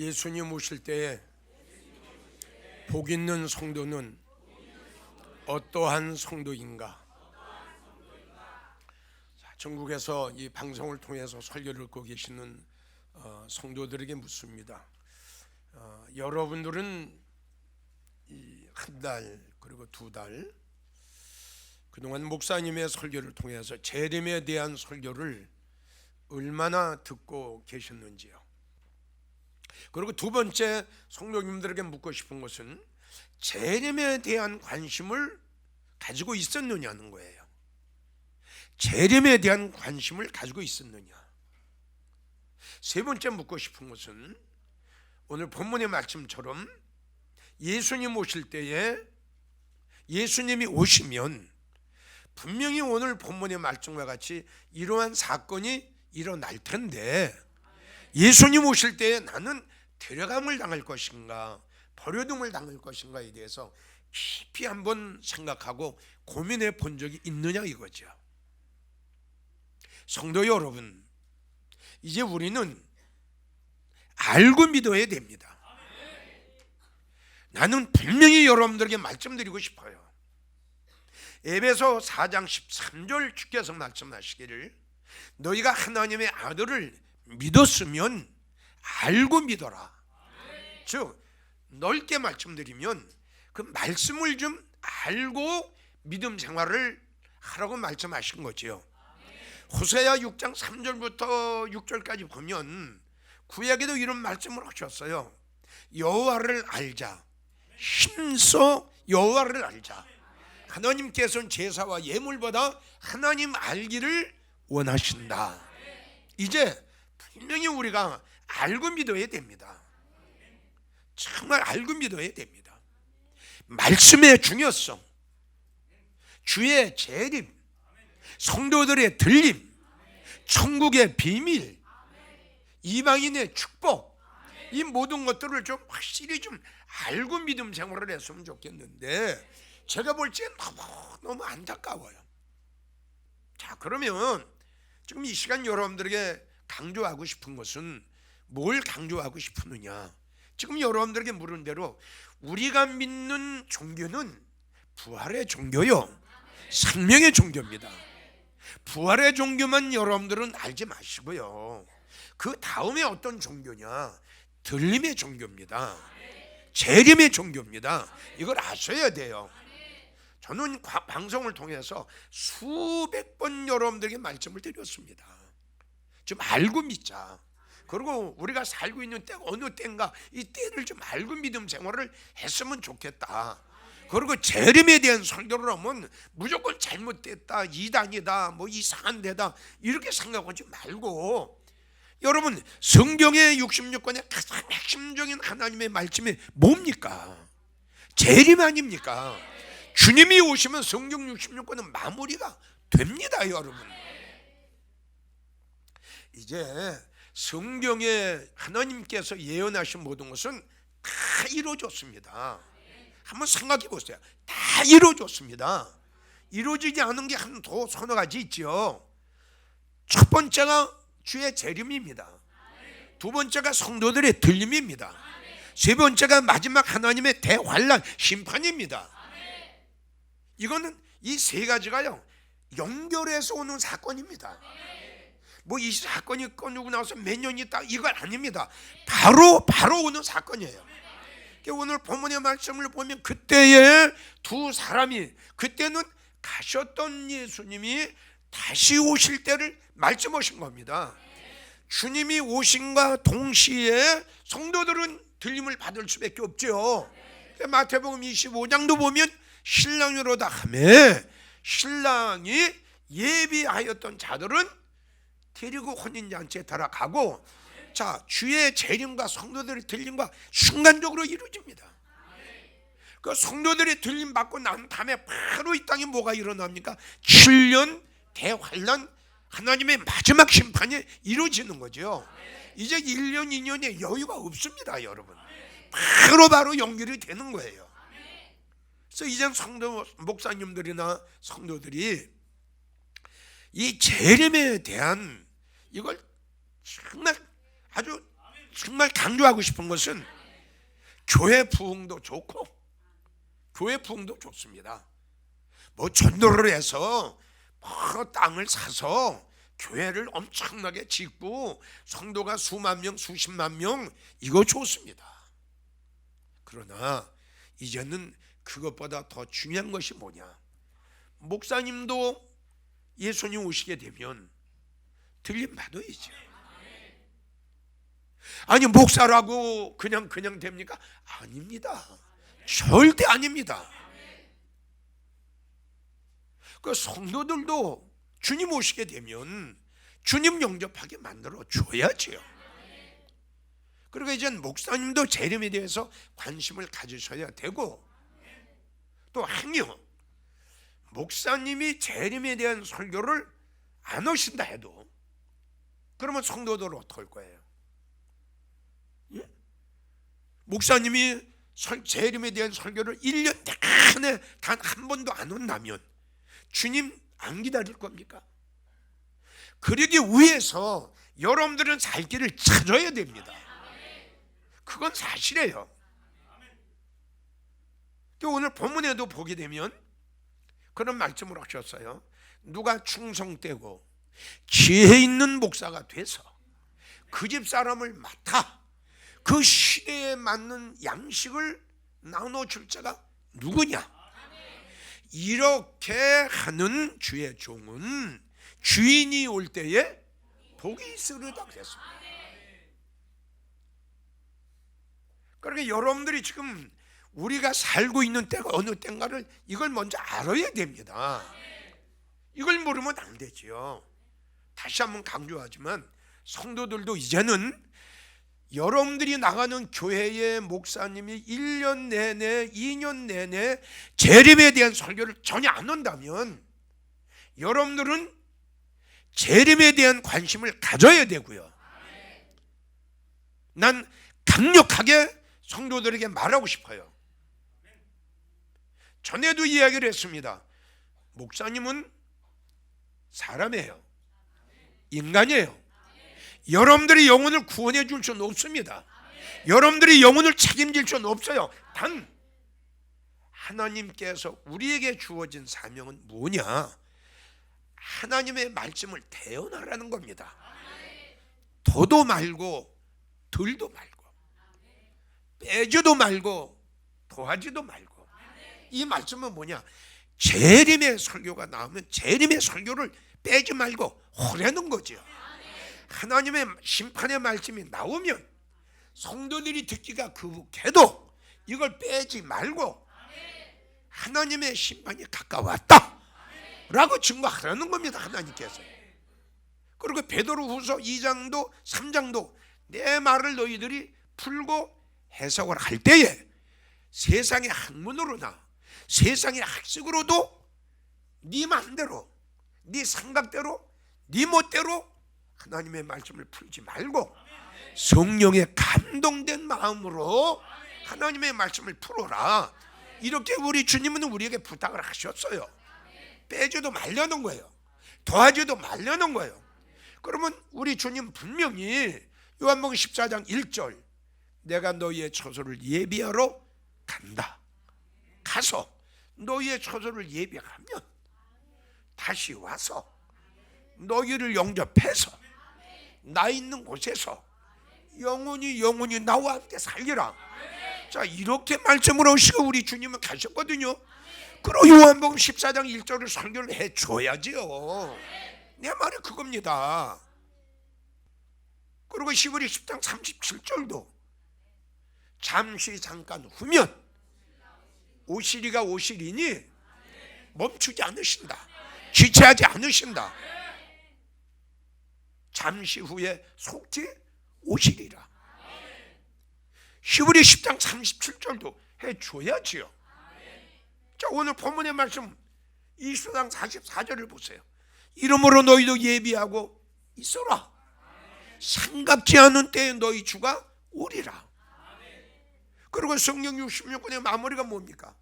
예수님 오실 때에 복 있는 성도는 어떠한 성도인가? 전국에서 이 방송을 통해서 설교를 듣고 계시는 성도들에게 묻습니다. 여러분들은 한 달 그리고 두 달 그동안 목사님의 설교를 통해서 재림에 대한 설교를 얼마나 듣고 계셨는지요? 그리고 두 번째 성도님들에게 묻고 싶은 것은 재림에 대한 관심을 가지고 있었느냐는 거예요. 재림에 대한 관심을 가지고 있었느냐. 세 번째 묻고 싶은 것은 오늘 본문의 말씀처럼 예수님 오실 때에 예수님이 오시면 분명히 오늘 본문의 말씀과 같이 이러한 사건이 일어날 텐데 예수님 오실 때에 나는 데려감을 당할 것인가 버려둠을 당할 것인가에 대해서 깊이 한번 생각하고 고민해 본 적이 있느냐 이거죠. 성도 여러분, 이제 우리는 알고 믿어야 됩니다. 나는 분명히 여러분들에게 말씀드리고 싶어요. 에베소 4장 13절 주께서 말씀하시기를 너희가 하나님의 아들을 믿었으면 알고 믿어라. 즉 넓게 말씀드리면 그 말씀을 좀 알고 믿음 생활을 하라고 말씀하신 거죠. 호세아 6장 3절부터 6절까지 보면 구약에도 이런 말씀을 하셨어요. 여호와를 알자. 힘써 여호와를 알자. 하나님께서는 제사와 예물보다 하나님 알기를 원하신다. 이제 분명히 우리가 알고 믿어야 됩니다. 정말 알고 믿어야 됩니다. 말씀의 중요성, 주의 재림, 성도들의 들림, 천국의 비밀, 이방인의 축복, 이 모든 것들을 좀 확실히 좀 알고 믿음 생활을 했으면 좋겠는데 제가 볼 때는 너무 안타까워요. 자, 그러면 지금 이 시간 여러분들에게 강조하고 싶은 것은 뭘 강조하고 싶으느냐? 지금 여러분들에게 물은 대로 우리가 믿는 종교는 부활의 종교요, 생명의 종교입니다. 부활의 종교만 여러분들은 알지 마시고요, 그 다음에 어떤 종교냐? 들림의 종교입니다. 재림의 종교입니다. 이걸 아셔야 돼요. 저는 방송을 통해서 수백 번 여러분들에게 말씀을 드렸습니다. 좀 알고 믿자. 그리고 우리가 살고 있는 때가 어느 때인가 이 때를 좀 알고 믿음 생활을 했으면 좋겠다. 그리고 재림에 대한 설교를 하면 무조건 잘못됐다, 이단이다, 뭐 이상한 데다 이렇게 생각하지 말고, 여러분 성경의 66권의 가장 핵심적인 하나님의 말씀이 뭡니까? 재림 아닙니까? 주님이 오시면 성경 66권은 마무리가 됩니다. 여러분, 이제 성경에 하나님께서 예언하신 모든 것은 다 이루어졌습니다. 한번 생각해 보세요. 다 이루어졌습니다. 이루어지지 않은 게 한 서너 가지 있죠. 첫 번째가 주의 재림입니다. 두 번째가 성도들의 들림입니다. 세 번째가 마지막 하나님의 대환란 심판입니다. 이거는 이 세 가지가요 연결해서 오는 사건입니다. 뭐 이 사건이 꺼내고 나서 몇 년이 있다 이건 아닙니다. 바로 오는 사건이에요. 오늘 본문의 말씀을 보면 그때의 두 사람이, 그때는 가셨던 예수님이 다시 오실 때를 말씀하신 겁니다. 주님이 오신과 동시에 성도들은 들림을 받을 수밖에 없죠. 마태복음 25장도 보면 신랑이로다 하며 신랑이 예비하였던 자들은 데리고 혼인잔치에 들어가고, 자, 주의 재림과 성도들의 들림과 순간적으로 이루어집니다. 그 성도들의 들림 받고 난 다음에 바로 이 땅에 뭐가 일어납니까? 7년 대환란, 하나님의 마지막 심판이 이루어지는 거죠. 이제 1년 2년의 여유가 없습니다. 여러분, 바로 연결이 되는 거예요. 그래서 이제 성도 목사님들이나 성도들이 이 재림에 대한 이걸 정말 아주 정말 강조하고 싶은 것은 교회 부흥도 좋고 교회 부흥도 좋습니다. 뭐 전도를 해서 뭐 땅을 사서 교회를 엄청나게 짓고 성도가 수만 명 수십만 명, 이거 좋습니다. 그러나 이제는 그것보다 더 중요한 것이 뭐냐, 목사님도 예수님 오시게 되면 들림 받아야죠. 아니 목사라고 그냥 됩니까? 아닙니다. 절대 아닙니다. 그 성도들도 주님 오시게 되면 주님 영접하게 만들어 줘야지요. 그리고 이제 목사님도 재림에 대해서 관심을 가지셔야 되고, 또 행여 목사님이 재림에 대한 설교를 안 하신다 해도 그러면 성도들은 어떡할 거예요? 예? 목사님이 재림에 대한 설교를 1년 내내 단 한 번도 안 한다면 주님 안 기다릴 겁니까? 그러기 위해서 여러분들은 살 길을 찾아야 됩니다. 그건 사실이에요. 또 오늘 본문에도 보게 되면 그런 말씀을 하셨어요. 누가 충성되고 지혜 있는 목사가 돼서 그 집 사람을 맡아 그 시대에 맞는 양식을 나눠줄 자가 누구냐? 이렇게 하는 주의 종은 주인이 올 때에 복이 있으리다 그랬습니다. 그러니까 여러분들이 지금 우리가 살고 있는 때가 어느 때인가를 이걸 먼저 알아야 됩니다. 이걸 모르면 안 되지요. 다시 한번 강조하지만 성도들도 이제는 여러분들이 나가는 교회의 목사님이 1년 내내 2년 내내 재림에 대한 설교를 전혀 안 한다면 여러분들은 재림에 대한 관심을 가져야 되고요. 난 강력하게 성도들에게 말하고 싶어요. 전에도 이야기를 했습니다. 목사님은 사람이에요. 인간이에요. 여러분들이 영혼을 구원해 줄 수는 없습니다. 여러분들이 영혼을 책임질 수는 없어요. 단 하나님께서 우리에게 주어진 사명은 뭐냐? 하나님의 말씀을 대언하라는 겁니다. 더도 말고 덜도 말고 빼지도 말고 더하지도 말고. 이 말씀은 뭐냐? 재림의 설교가 나오면 재림의 설교를 빼지 말고 하라는 거죠. 하나님의 심판의 말씀이 나오면 성도들이 듣기가 거북해도 이걸 빼지 말고 하나님의 심판이 가까웠다 라고 증거하라는 겁니다. 하나님께서. 그리고 베드로후서 2장도 3장도 내 말을 너희들이 풀고 해석을 할 때에 세상의 학문으로나 세상의 학식으로도 네 마음대로 네 생각대로 네 멋대로 하나님의 말씀을 풀지 말고 성령의 감동된 마음으로 하나님의 말씀을 풀어라. 이렇게 우리 주님은 우리에게 부탁을 하셨어요. 빼지도 말려는 거예요. 더하지도 말려는 거예요. 그러면 우리 주님 분명히 요한복음 14장 1절 내가 너희의 처소를 예비하러 간다. 가서 너희의 처소를 예비하면 다시 와서 너희를 영접해서 나 있는 곳에서 영원히 나와 함께 살리라. 자, 이렇게 말씀을 하시고 우리 주님은 가셨거든요. 그리고 요한복음 14장 1절을 설교를 해줘야지요. 내 말이 그겁니다. 그리고 시브리 10장 37절도 잠시 잠깐 후면 오시리가 오시리니 멈추지 않으신다. 지체하지 않으신다. 잠시 후에 속히 오시리라. 히브리 10장 37절도 해줘야지요. 자, 오늘 본문의 말씀 이수장 44절을 보세요. 이러므로 너희도 예비하고 있어라. 상갑지 않은 때에 너희 주가 오리라. 그리고 성경 66권의 마무리가 뭡니까?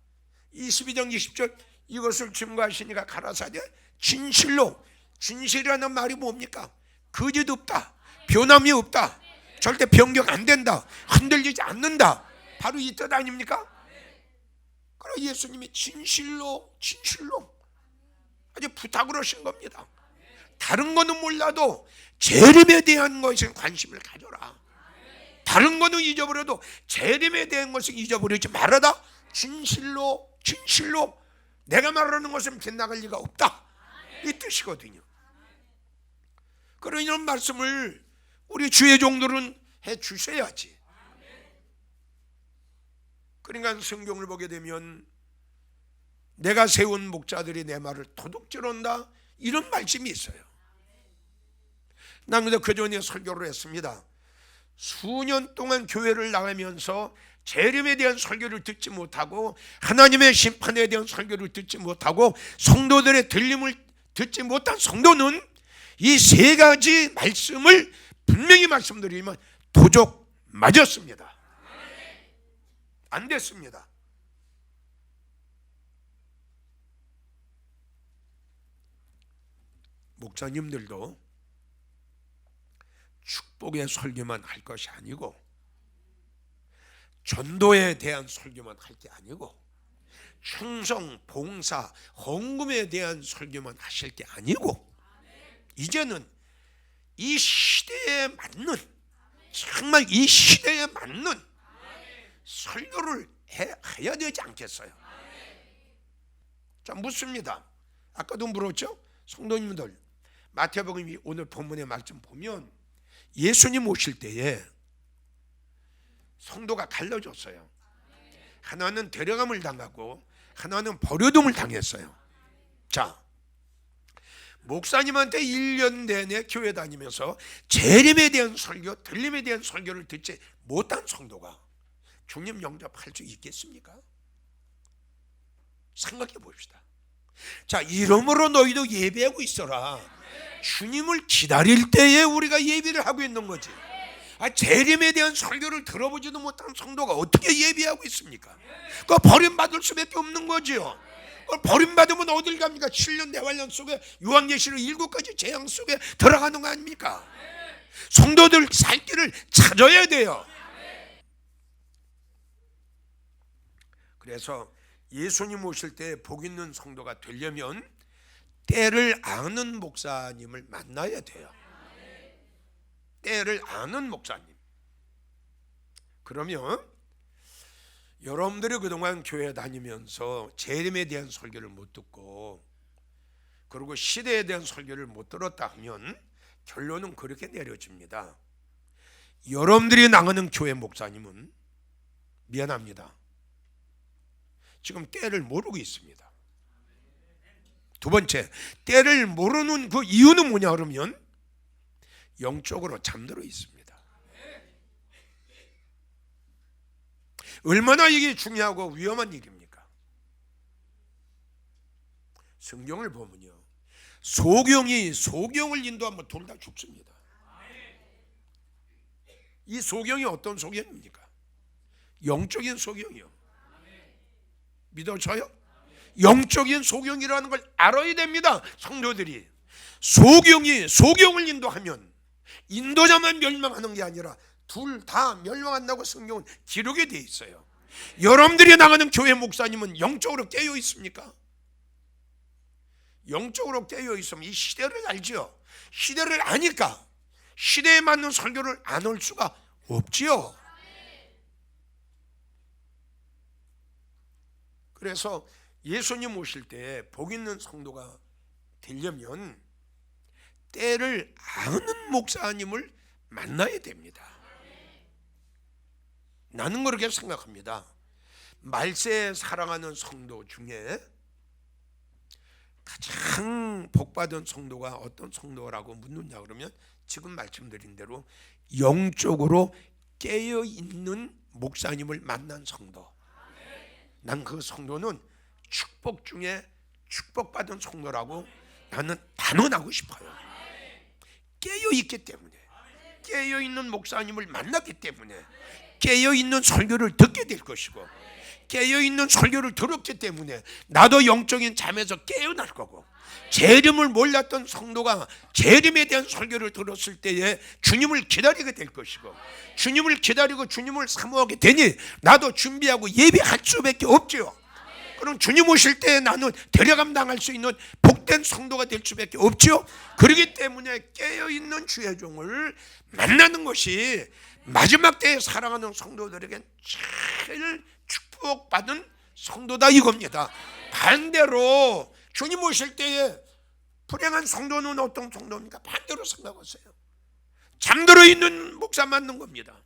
22장 20절 이것을 증거하시니까 가라사대 진실로. 진실이라는 말이 뭡니까? 거짓 없다, 변함이 없다, 절대 변경 안 된다, 흔들리지 않는다, 바로 이 뜻 아닙니까? 그래서 예수님이 진실로 아주 부탁을 하신 겁니다. 다른 거는 몰라도 재림에 대한 것에 관심을 가져라. 다른 거는 잊어버려도 재림에 대한 것을 잊어버리지 말아라. 진실로 내가 말하는 것은 빗나갈 리가 없다, 이 뜻이거든요. 그런 이런 말씀을 우리 주의 종들은 해 주셔야지. 그러니까 성경을 보게 되면 내가 세운 목자들이 내 말을 도둑질한다, 이런 말씀이 있어요. 난 그 전에 설교를 했습니다. 수년 동안 교회를 나가면서 재림에 대한 설교를 듣지 못하고 하나님의 심판에 대한 설교를 듣지 못하고 성도들의 들림을 듣지 못한 성도는 이 세 가지 말씀을 분명히 말씀드리면 도적 맞았습니다. 안 됐습니다. 목사님들도 축복의 설교만 할 것이 아니고, 전도에 대한 설교만 할 게 아니고, 충성, 봉사, 헌금에 대한 설교만 하실 게 아니고, 이제는 이 시대에 맞는, 정말 이 시대에 맞는 설교를 해야 되지 않겠어요? 자, 묻습니다. 아까도 물었죠? 성도님들, 마태복음 오늘 본문의 말씀 보면 예수님 오실 때에 성도가 갈라졌어요. 하나는 데려감을 당하고 하나는 버려둠을 당했어요. 자, 목사님한테 1년 내내 교회 다니면서 재림에 대한 설교, 들림에 대한 설교를 듣지 못한 성도가 주님 영접할 수 있겠습니까? 생각해 봅시다. 자, 이러므로 너희도 예배하고 있어라. 주님을 기다릴 때에 우리가 예배를 하고 있는 거지. 재림에 대한 설교를 들어보지도 못한 성도가 어떻게 예배하고 있습니까? 그거 버림받을 수밖에 없는 거죠. 버림받으면 어딜 갑니까? 7년 대환란 속에 요한계시록 7가지 재앙 속에 들어가는 거 아닙니까? 성도들 살 길을 찾아야 돼요. 그래서 예수님 오실 때 복 있는 성도가 되려면 때를 아는 목사님을 만나야 돼요. 때를 아는 목사님. 그러면 여러분들이 그동안 교회 다니면서 재림에 대한 설교를 못 듣고, 그리고 시대에 대한 설교를 못 들었다 하면 결론은 그렇게 내려집니다. 여러분들이 나가는 교회 목사님은 미안합니다, 지금 때를 모르고 있습니다. 두 번째, 때를 모르는 그 이유는 뭐냐 그러면 영적으로 잠들어 있습니다. 얼마나 이게 중요하고 위험한 일입니까? 성경을 보면요, 소경이 소경을 인도하면 둘 다 죽습니다. 이 소경이 어떤 소경입니까? 영적인 소경이요. 믿어져요? 영적인 소경이라는 걸 알아야 됩니다. 성도들이 소경이 소경을 인도하면 인도자만 멸망하는 게 아니라 둘 다 멸망한다고 성경은 기록이 되어 있어요. 여러분들이 나가는 교회 목사님은 영적으로 깨어 있습니까? 영적으로 깨어 있으면 이 시대를 알죠. 시대를 아니까 시대에 맞는 설교를 안 할 수가 없지요. 그래서 예수님 오실 때 복 있는 성도가 되려면 때를 아는 목사님을 만나야 됩니다. 나는 그렇게 생각합니다. 말세 사랑하는 성도 중에 가장 복받은 성도가 어떤 성도라고 묻느냐 그러면 지금 말씀드린 대로 영적으로 깨어있는 목사님을 만난 성도. 난 그 성도는 축복 중에 축복받은 성도라고 나는 단언하고 싶어요. 깨어있기 때문에, 깨어있는 목사님을 만났기 때문에 깨어있는 설교를 듣게 될 것이고, 깨어있는 설교를 들었기 때문에 나도 영적인 잠에서 깨어날 거고, 재림을 몰랐던 성도가 재림에 대한 설교를 들었을 때에 주님을 기다리게 될 것이고, 주님을 기다리고 주님을 사모하게 되니 나도 준비하고 예배할 수밖에 없죠. 그럼 주님 오실 때 나는 데려감 당할 수 있는 복된 성도가 될 수밖에 없죠. 그렇기 때문에 깨어있는 주의 종을 만나는 것이 마지막 때에 살아가는 성도들에겐 제일 축복받은 성도다 이겁니다. 반대로 주님 오실 때에 불행한 성도는 어떤 성도입니까? 반대로 생각하세요. 잠들어 있는 목사 맞는 겁니다.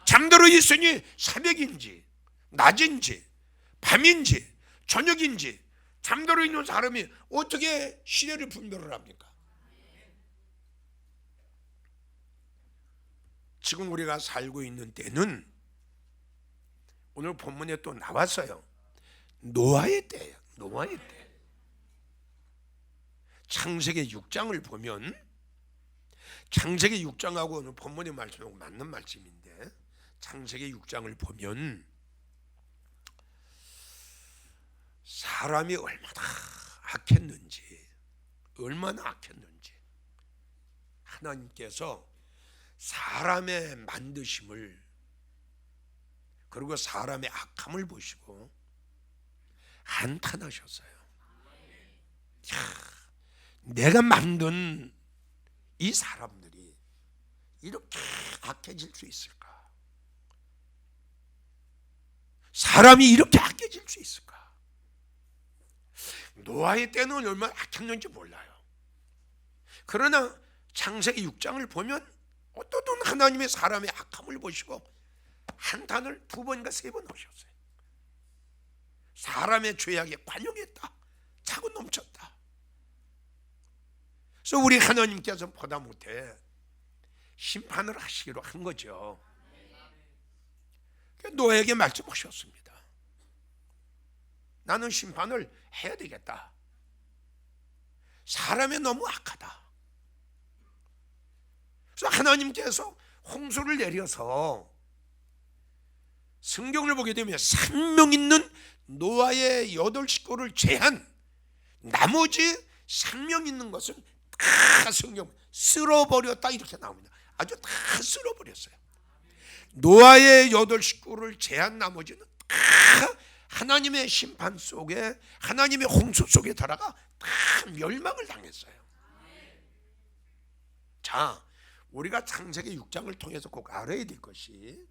잠들어 있으니 새벽인지 낮인지 밤인지 저녁인지 잠들어 있는 사람이 어떻게 시대를 분별을 합니까? 지금 우리가 살고 있는 때는 오늘 본문에 또 나왔어요. 노아의 때예요. 노아의 때. 창세기 6장을 보면, 창세기 6장하고 오늘 본문의 말씀하고 맞는 말씀인데, 창세기 6장을 보면 사람이 얼마나 악했는지 하나님께서 사람의 만드심을, 그리고 사람의 악함을 보시고 한탄하셨어요. 내가 만든 이 사람들이 이렇게 악해질 수 있을까? 사람이 이렇게 악해질 수 있을까? 노아의 때는 얼마나 악했는지 몰라요. 그러나 창세기 6장을 보면 어떠든 하나님의 사람의 악함을 보시고 한탄을 2번인가 3번 하셨어요. 사람의 죄악에 관용했다, 차고 넘쳤다. 그래서 우리 하나님께서 보다 못해 심판을 하시기로 한 거죠. 노아에게 말씀하셨습니다. 나는 심판을 해야 되겠다. 사람이 너무 악하다. 그래서 하나님께서 홍수를 내려서, 성경을 보게 되면 생명 있는 노아의 8 식구를 제한 나머지 생명 있는 것은 다 성경 쓸어버렸다 이렇게 나옵니다. 아주 다 쓸어버렸어요. 노아의 8 식구를 제한 나머지는 다 하나님의 심판 속에, 하나님의 홍수 속에 들어가 다 멸망을 당했어요. 자, 우리가 창세기 6장을 통해서 꼭 알아야 될 것이,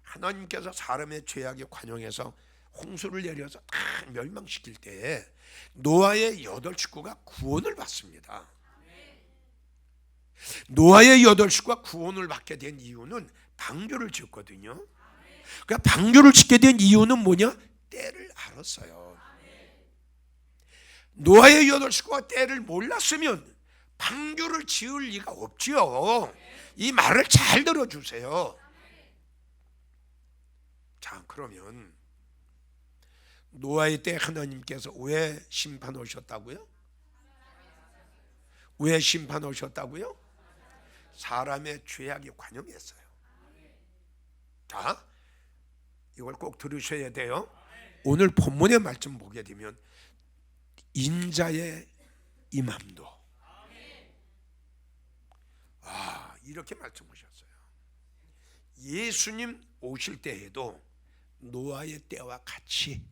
하나님께서 사람의 죄악에 관용해서 홍수를 내려서 다 멸망시킬 때 노아의 8 식구가 구원을 받습니다. 노아의 8 식구가 구원을 받게 된 이유는 방주를 지었거든요. 그러니까 방주를 짓게 된 이유는 뭐냐? 때를 알았어요. 노아의 8 식구가 때를 몰랐으면 방주를 지을 리가 없지요. 이 말을 잘 들어주세요. 자, 그러면 노아의 때 하나님께서 왜 심판 오셨다고요? 왜 심판 오셨다고요? 사람의 죄악에 관용했어요. 자, 이걸 꼭 들으셔야 돼요. 오늘 본문의 말씀 보게 되면 인자의 임함도, 이렇게 말씀하셨어요. 예수님 오실 때에도 노아의 때와 같이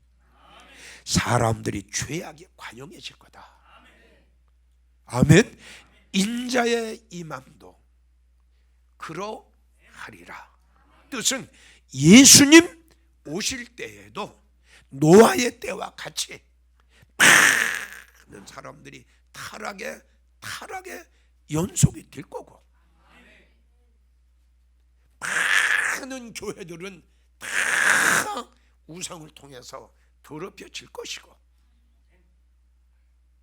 사람들이 죄악에 관용해질 거다. 아멘. 인자의 임함도 그러하리라. 뜻은 예수님 오실 때에도 노아의 때와 같이 많은 사람들이 타락에 연속이 될 거고, 많은 교회들은 다 우상을 통해서 더럽혀질 것이고.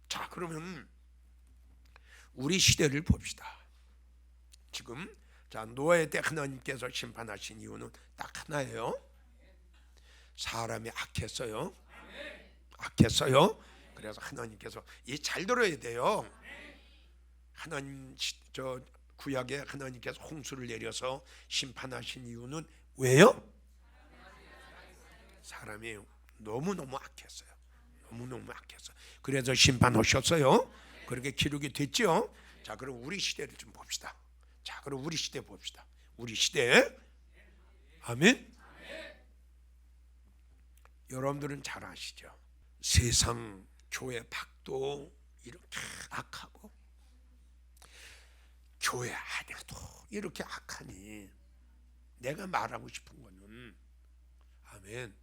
자, 그러면 우리 시대를 봅시다. 지금 자, 노아의 때 하나님께서 심판하신 이유는 딱 하나예요. 사람이 악했어요. 그래서 하나님께서 이 잘 들어야 돼요. 하나님 저 구약에 하나님께서 홍수를 내려서 심판하신 이유는 왜요? 사람이 너무너무 악했어요. 너무너무 악했어요. 그래서 심판하셨어요. 그렇게 기록이 됐죠. 자, 그럼 우리 시대를 좀 봅시다. 자, 그럼 우리 시대 봅시다. 우리 시대. 아멘. 여러분들은 잘 아시죠? 세상 교회 밖도 이렇게 악하고 교회 안에도 이렇게 악하니 내가 말하고 싶은 거는, 아멘,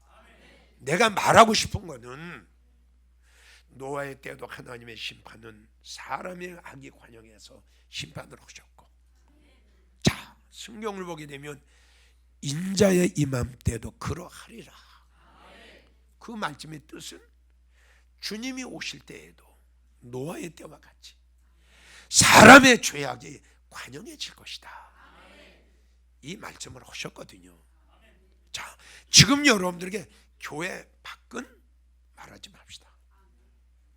내가 말하고 싶은 거는 노아의 때도 하나님의 심판은 사람의 악이 관영해서 심판을 하셨고, 자, 성경을 보게 되면 인자의 임함 때도 그러하리라. 그 말씀의 뜻은 주님이 오실 때에도 노아의 때와 같이 사람의 죄악이 관영해질 것이다. 이 말씀을 하셨거든요. 자, 지금 여러분들에게 교회 밖은 말하지 맙시다.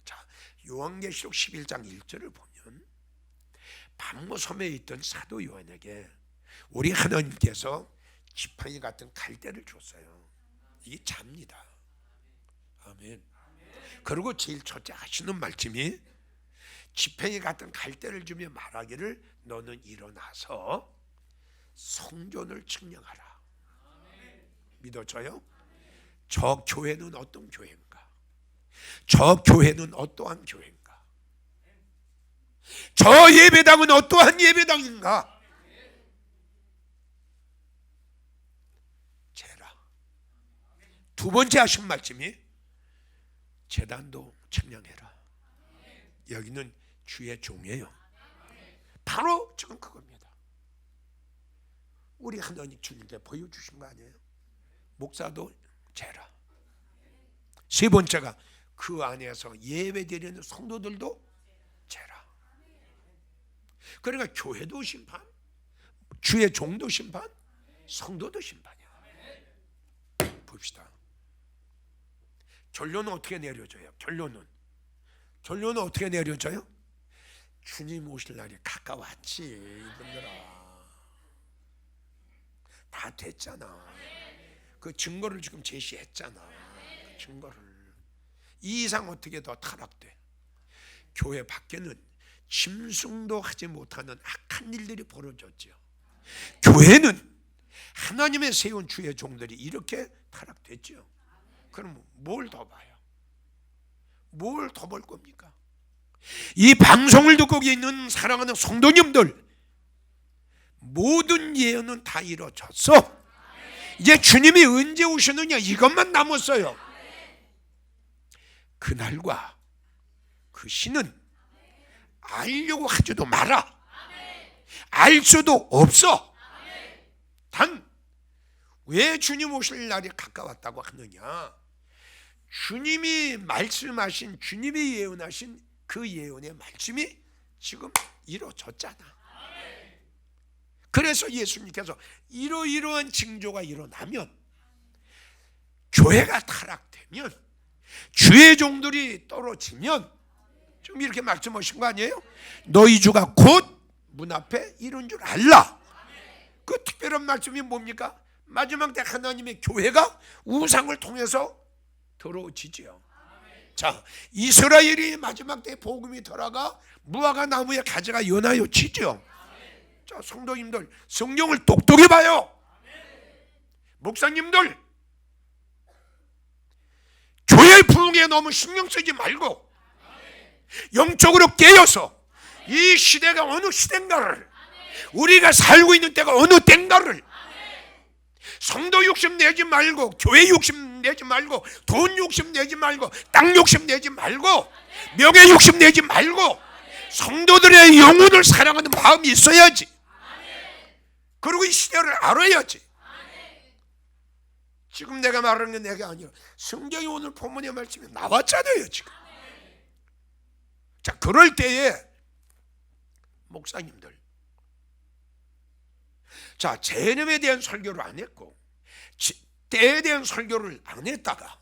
자, 요한계시록 11장 1절을 보면 pat모섬에 있던 사도 요한에게 우리 하나님께서 지팡이 같은 갈대를 줬어요. 이게 잡니다. 아멘. 그리고 제일 첫째 하시는 말씀이 지팡이 같은 갈대를 주며 말하기를 너는 일어나서 성전을 측량하라. 믿어져요? 저 교회는 어떤 교회인가? 저 교회는 어떠한 교회인가? 저 예배당은 어떠한 예배당인가? 재라. 두 번째 하신 말씀이 제단도 측량해라. 여기는 주의 종이에요. 바로 지금 그겁니다. 우리 하나님 주님께 보여주신 거 아니에요? 목사도 재라. 세 번째가 그 안에서 예배드리는 성도들도 재라. 그러니까 교회도 심판, 주의 종도 심판, 성도도 심판이야. 봅시다. 결론은 어떻게 내려져요? 결론은 어떻게 내려져요? 주님 오실 날이 가까웠지. 이분들아, 다 됐잖아. 그 증거를 지금 제시했잖아. 그 증거를. 이 이상 어떻게 더 타락돼? 교회 밖에는 짐승도 하지 못하는 악한 일들이 벌어졌죠. 교회는 하나님의 세운 주의 종들이 이렇게 타락됐죠. 그럼 뭘 더 봐요? 뭘 더 볼 겁니까? 이 방송을 듣고 있는 사랑하는 성도님들, 모든 예언은 다 이루어졌어. 이제 주님이 언제 오시느냐 이것만 남았어요. 그날과 그 시는 알려고 하지도 마라. 알 수도 없어. 단 왜 주님 오실 날이 가까웠다고 하느냐? 주님이 말씀하신, 주님이 예언하신 그 예언의 말씀이 지금 이루어졌잖아. 그래서 예수님께서 이러이러한 징조가 일어나면, 교회가 타락되면, 주의 종들이 떨어지면, 지금 이렇게 말씀하신 거 아니에요? 너희 주가 곧 문 앞에 이른 줄 알라. 그 특별한 말씀이 뭡니까? 마지막 때 하나님의 교회가 우상을 통해서 더러워지지요. 자, 이스라엘이 마지막 때 복음이 돌아가 무화과 나무의 가지가 연하여 지죠. 자, 성도님들 성경을 똑똑히 봐요. 목사님들 교회 부흥에 너무 신경 쓰지 말고 영적으로 깨어서 이 시대가 어느 시대인가를, 우리가 살고 있는 때가 어느 때인가를, 성도 욕심 내지 말고, 교회 욕심 내지 말고, 돈 욕심 내지 말고, 땅 욕심 내지 말고, 명예 욕심 내지 말고, 성도들의 영혼을 사랑하는 마음이 있어야지. 그리고 이 시대를 알아야지. 지금 내가 말하는 게 내가 아니라 성경이 오늘 본문의 말씀이 나왔잖아요 지금. 자, 그럴 때에 목사님들, 자, 재림에 대한 설교를 안 했고 때에 대한 설교를 안 했다가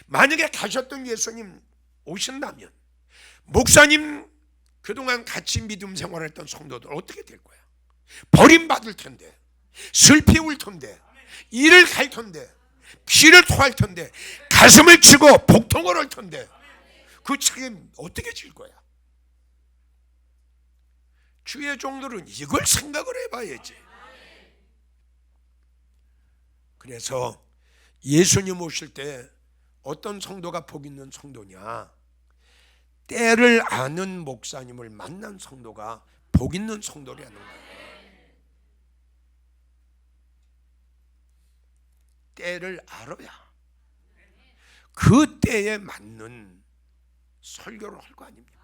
만약에 가셨던 예수님 오신다면 목사님 그동안 같이 믿음 생활했던 성도들 어떻게 될 거야? 버림받을 텐데, 슬피 울 텐데, 일을 갈 텐데, 피를 토할 텐데, 가슴을 치고 복통을 할 텐데, 그 책임 어떻게 질 거야? 주의 종들은 이걸 생각을 해봐야지. 그래서 예수님 오실 때 어떤 성도가 복 있는 성도냐? 때를 아는 목사님을 만난 성도가 복 있는 성도라는 거예요. 때를 알아야 그 때에 맞는 설교를 할 거 아닙니까?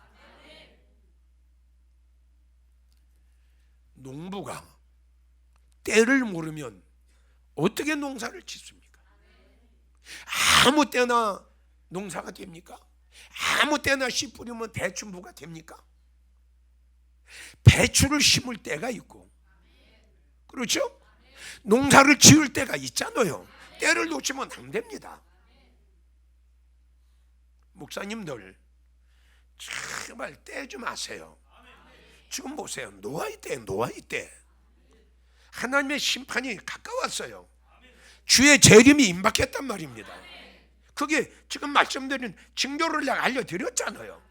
농부가 때를 모르면 어떻게 농사를 짓습니까? 아무 때나 농사가 됩니까? 아무 때나 씨 뿌리면 배추무가 됩니까? 배추를 심을 때가 있고, 그렇죠? 농사를 지을 때가 있잖아요. 때를 놓치면 안 됩니다. 목사님들 제발 때 좀 아세요. 지금 보세요. 노아의 때, 노아의 때 하나님의 심판이 가까웠어요. 주의 재림이 임박했단 말입니다. 그게 지금 말씀드린 징조를 내가 알려드렸잖아요.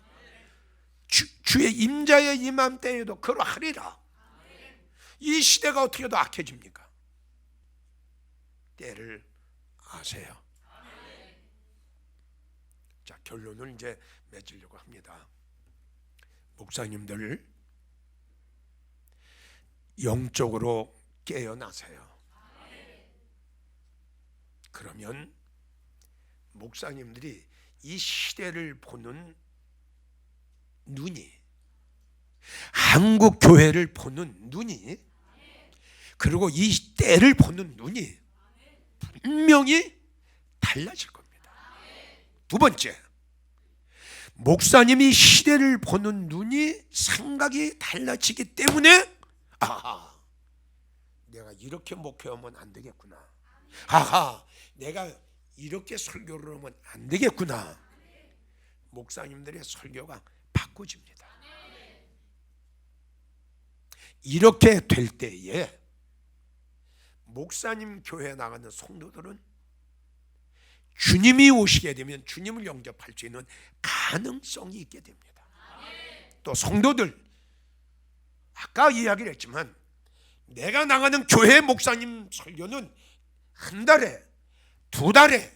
주의 임자의 임함 때에도 그러하리라. 이 시대가 어떻게 더 악해집니까? 때를 아세요. 자, 결론을 이제 맺으려고 합니다. 목사님들 영적으로 깨어나세요. 그러면 목사님들이 이 시대를 보는 눈이, 한국 교회를 보는 눈이, 그리고 이 때를 보는 눈이 분명히 달라질 겁니다. 두 번째, 목사님이 시대를 보는 눈이, 생각이 달라지기 때문에 아하, 내가 이렇게 목회하면 안 되겠구나. 아하, 내가 이렇게 설교를 하면 안 되겠구나. 목사님들의 설교가 바꿔집니다. 이렇게 될 때에 목사님 교회에 나가는 성도들은 주님이 오시게 되면 주님을 영접할 수 있는 가능성이 있게 됩니다. 또 성도들, 아까 이야기를 했지만 내가 나가는 교회 목사님 설교는 한 달에, 두 달에,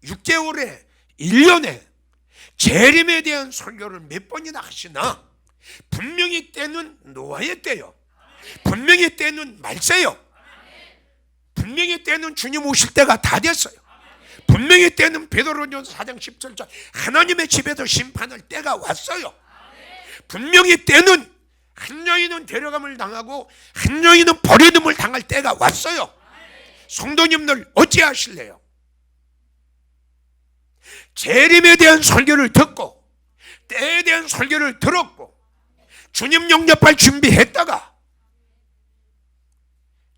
6개월에, 1년에 재림에 대한 설교를 몇 번이나 하시나 분명히 때는 노아의 때요, 분명히 때는 말세요, 분명히 때는 주님 오실 때가 다 됐어요. 분명히 때는 베드로전서 4장 17절 하나님의 집에서 심판할 때가 왔어요. 분명히 때는 한 여인은 데려감을 당하고 한 여인은 버려둠을 당할 때가 왔어요. 성도님들 어찌하실래요? 재림에 대한 설교를 듣고 때에 대한 설교를 들었고 주님 영접할 준비했다가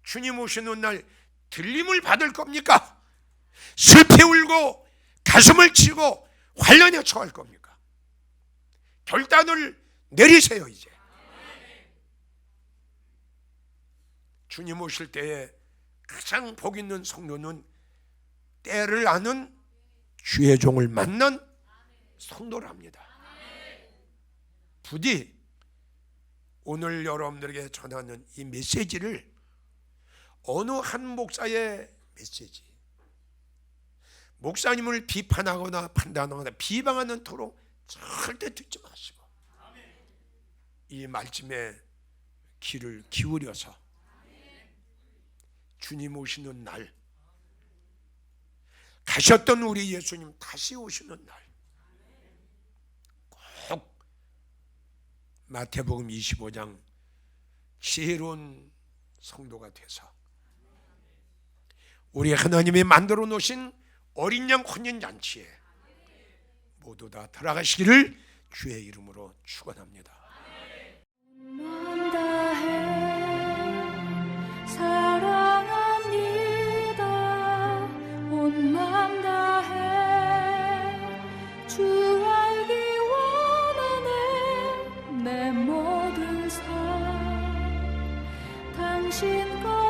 주님 오시는 날 들림을 받을 겁니까? 슬피 울고 가슴을 치고 환란에 처할 겁니까? 결단을 내리세요. 이제 주님 오실 때에 가장 복 있는 성도는 때를 아는 주의 종을 만난 성도랍니다. 부디 오늘 여러분들에게 전하는 이 메시지를 어느 한 목사의 메시지, 목사님을 비판하거나 판단하거나 비방하는 토로 절대 듣지 마시고 이 말씀에 귀를 기울여서 주님 오시는 날, 가셨던 우리 예수님 다시 오시는 날 꼭 마태복음 25장 지혜로운 성도가 돼서 우리 하나님이 만들어 놓으신 어린 양 혼인잔치에 모두 다 들어가시기를 주의 이름으로 축원합니다. 주 알기 원하네 내 모든 삶 당신 것